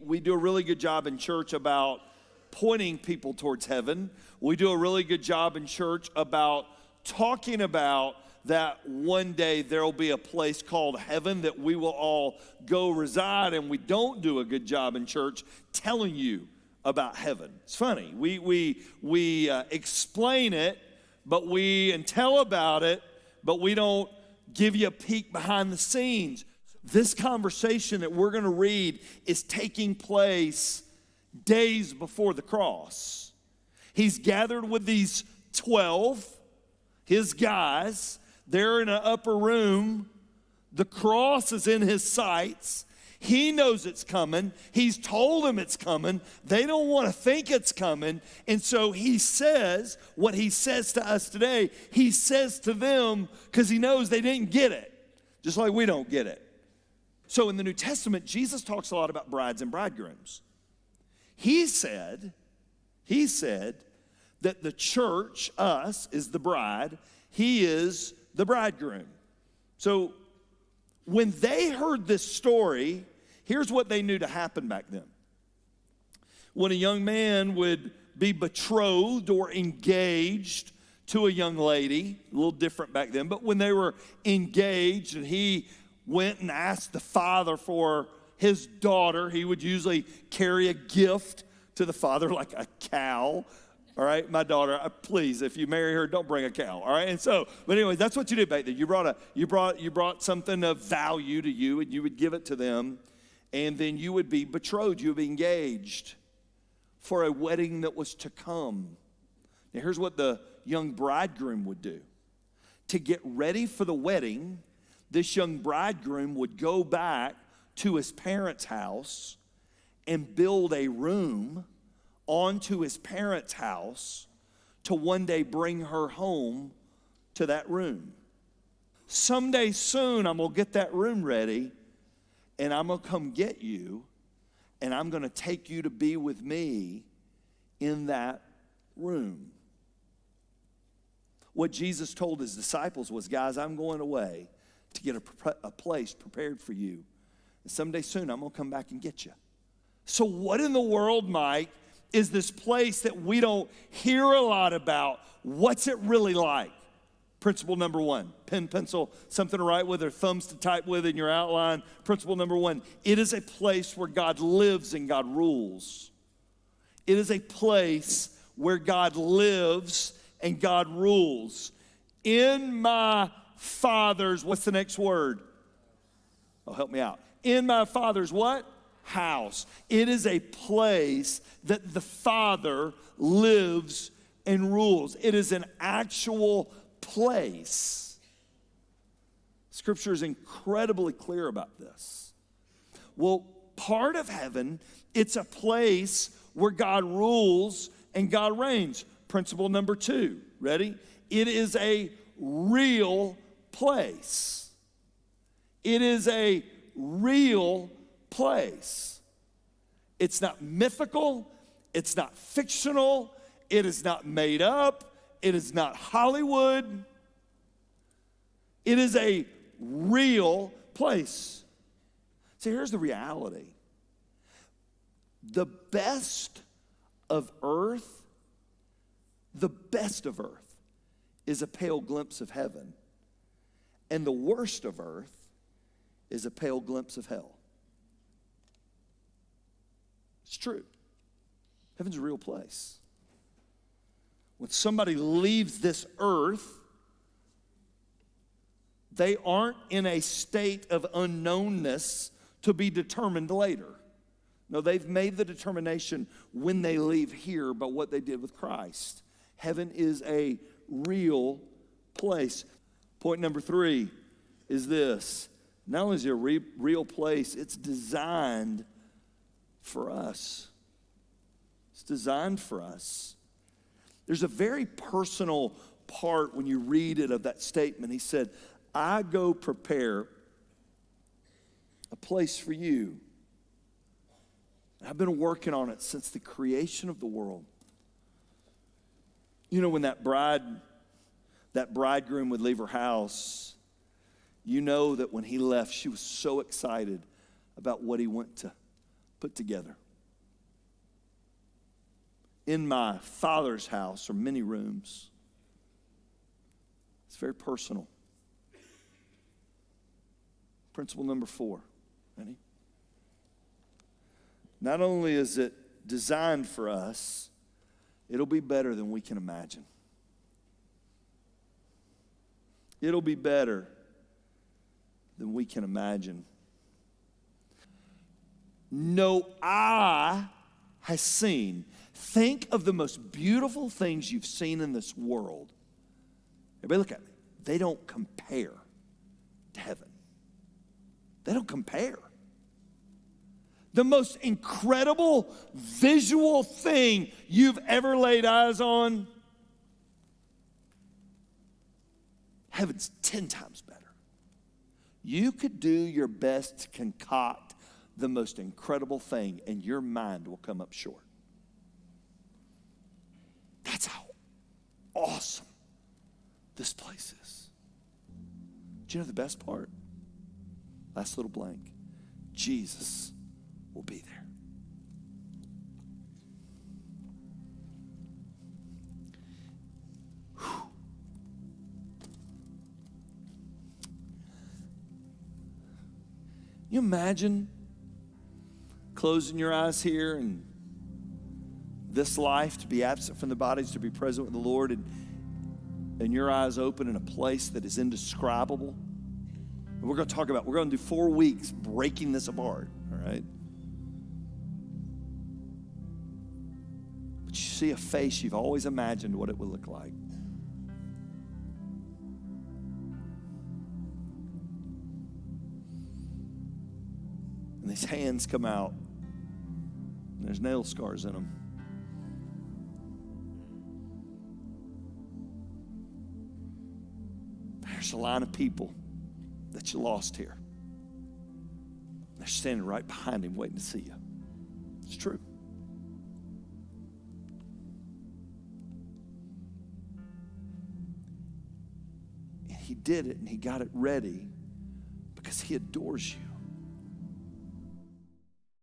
we do a really good job in church about pointing people towards heaven. We do a really good job in church about talking about that one day there will be a place called heaven that we will all go reside, and we don't do a good job in church telling you about heaven. It's funny. We explain it, and tell about it, but we don't give you a peek behind the scenes. This conversation that we're going to read is taking place days before the cross. He's gathered with these 12, his guys. They're in an upper room. The cross is in his sights. He knows it's coming. He's told them it's coming. They don't want to think it's coming. And so he says what he says to us today. He says to them because he knows they didn't get it, just like we don't get it. So in the New Testament, Jesus talks a lot about brides and bridegrooms. He said that the church, us, is the bride. He is the bridegroom. So when they heard this story, here's what they knew to happen back then. When a young man would be betrothed or engaged to a young lady, a little different back then, but when they were engaged and he went and asked the father for his daughter, he would usually carry a gift to the father, like a cow. All right, my daughter, please, if you marry her, don't bring a cow. All right, and so, but anyway, that's what you did back then. You brought something of value to you, and you would give it to them, and then you would be betrothed. You would be engaged for a wedding that was to come. Now, here's what the young bridegroom would do. To get ready for the wedding, this young bridegroom would go back to his parents' house and build a room onto his parents' house to one day bring her home to that room. Someday soon, I'm going to get that room ready, and I'm going to come get you, and I'm going to take you to be with me in that room. What Jesus told his disciples was, guys, I'm going away to get a place prepared for you. And someday soon, I'm going to come back and get you. So what in the world, Mike, is this place that we don't hear a lot about? What's it really like? Principle number one, pen, pencil, something to write with or thumbs to type with in your outline. Principle number one, it is a place where God lives and God rules. It is a place where God lives and God rules. In my Father's, what's the next word? Oh, help me out. In my Father's what? House. It is a place that the Father lives and rules. It is an actual place. Scripture is incredibly clear about this. Well, part of heaven, it's a place where God rules and God reigns. Principle number two, ready? It is a real place. It is a real place. It's not mythical. It's not fictional. It is not made up. It is not Hollywood. It is a real place. See, here's the reality. The best of earth is a pale glimpse of heaven. And the worst of earth is a pale glimpse of hell. It's true. Heaven's a real place. When somebody leaves this earth, they aren't in a state of unknownness to be determined later. No, they've made the determination when they leave here about what they did with Christ. Heaven is a real place. Point number three is this. Not only is it a real place, it's designed for us. It's designed for us. There's a very personal part when you read it of that statement. He said, I go prepare a place for you. I've been working on it since the creation of the world. You know, when that bridegroom would leave her house, you know that when he left, she was so excited about what he went to put together. In my Father's house are many rooms. It's very personal. Principle number 4. Ready? Not only is it designed for us, it'll be better than we can imagine. It'll be better than we can imagine. No eye has seen. Think of the most beautiful things you've seen in this world. Everybody look at me. They don't compare to heaven. They don't compare. The most incredible visual thing you've ever laid eyes on, heaven's 10 times better. You could do your best to concoct the most incredible thing, and your mind will come up short. That's how awesome this place is. Do you know the best part? Last little blank. Jesus will be there. Whew. You imagine closing your eyes here and this life to be absent from the bodies, to be present with the Lord, and your eyes open in a place that is indescribable? And we're going to do 4 weeks breaking this apart, all right? But you see a face you've always imagined what it would look like. And these hands come out, and there's nail scars in them. There's a line of people that you lost here. They're standing right behind him waiting to see you. It's true. And he did it, and he got it ready because he adores you.